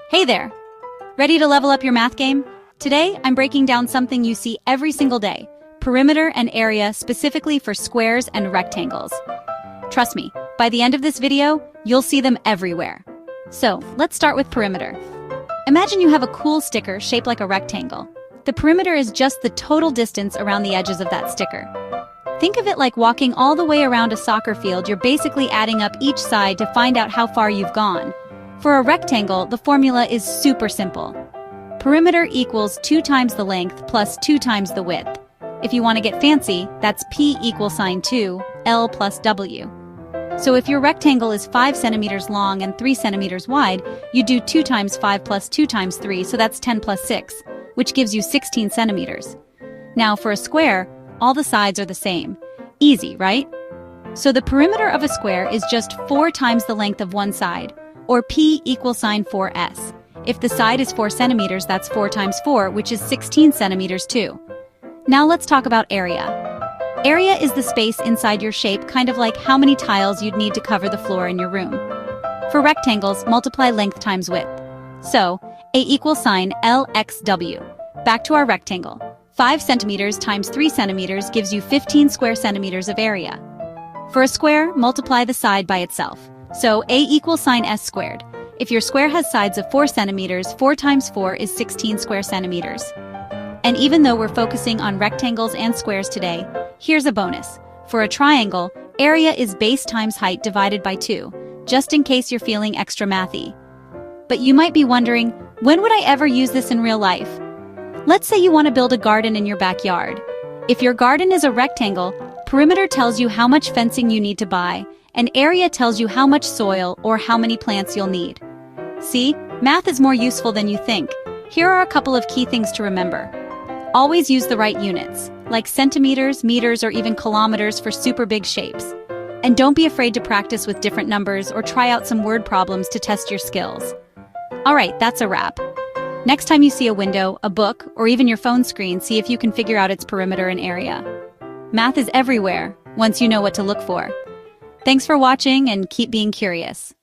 Hey there! Ready to level up your math game? Today, I'm breaking down something you see every single day: perimeter and area specifically for squares and rectangles. Trust me, by the end of this video, you'll see them everywhere. So, let's start with perimeter. Imagine you have a cool sticker shaped like a rectangle. The perimeter is just the total distance around the edges of that sticker. Think of it like walking all the way around a soccer field. You're basically adding up each side to find out how far you've gone. For a rectangle, the formula is super simple. Perimeter equals 2 times the length plus 2 times the width. If you want to get fancy, that's P equals sine 2, L plus W. So if your rectangle is 5 centimeters long and 3 centimeters wide, you do 2 times 5 plus 2 times 3, so that's 10 plus 6, which gives you 16 centimeters. Now for a square, all the sides are the same. Easy, right? So the perimeter of a square is just 4 times the length of one side, or P equals sine 4s. If the side is 4 centimeters, that's 4 times 4, which is 16 centimeters too. Now let's talk about area. Area is the space inside your shape, kind of like how many tiles you'd need to cover the floor in your room. For rectangles, multiply length times width. So, A equals sine LXW. Back to our rectangle. 5 centimeters times 3 centimeters gives you 15 square centimeters of area. For a square, multiply the side by itself. So A equals sine S squared. If your square has sides of 4 centimeters, 4 times 4 is 16 square centimeters. And even though we're focusing on rectangles and squares today, here's a bonus. For a triangle, area is base times height divided by 2, just in case you're feeling extra mathy. But you might be wondering, when would I ever use this in real life? Let's say you want to build a garden in your backyard. If your garden is a rectangle, perimeter tells you how much fencing you need to buy, and area tells you how much soil or how many plants you'll need. See, math is more useful than you think. Here are a couple of key things to remember. Always use the right units, like centimeters, meters, or even kilometers for super big shapes. And don't be afraid to practice with different numbers or try out some word problems to test your skills. Alright, that's a wrap. Next time you see a window, a book, or even your phone screen, see if you can figure out its perimeter and area. Math is everywhere, once you know what to look for. Thanks for watching and keep being curious.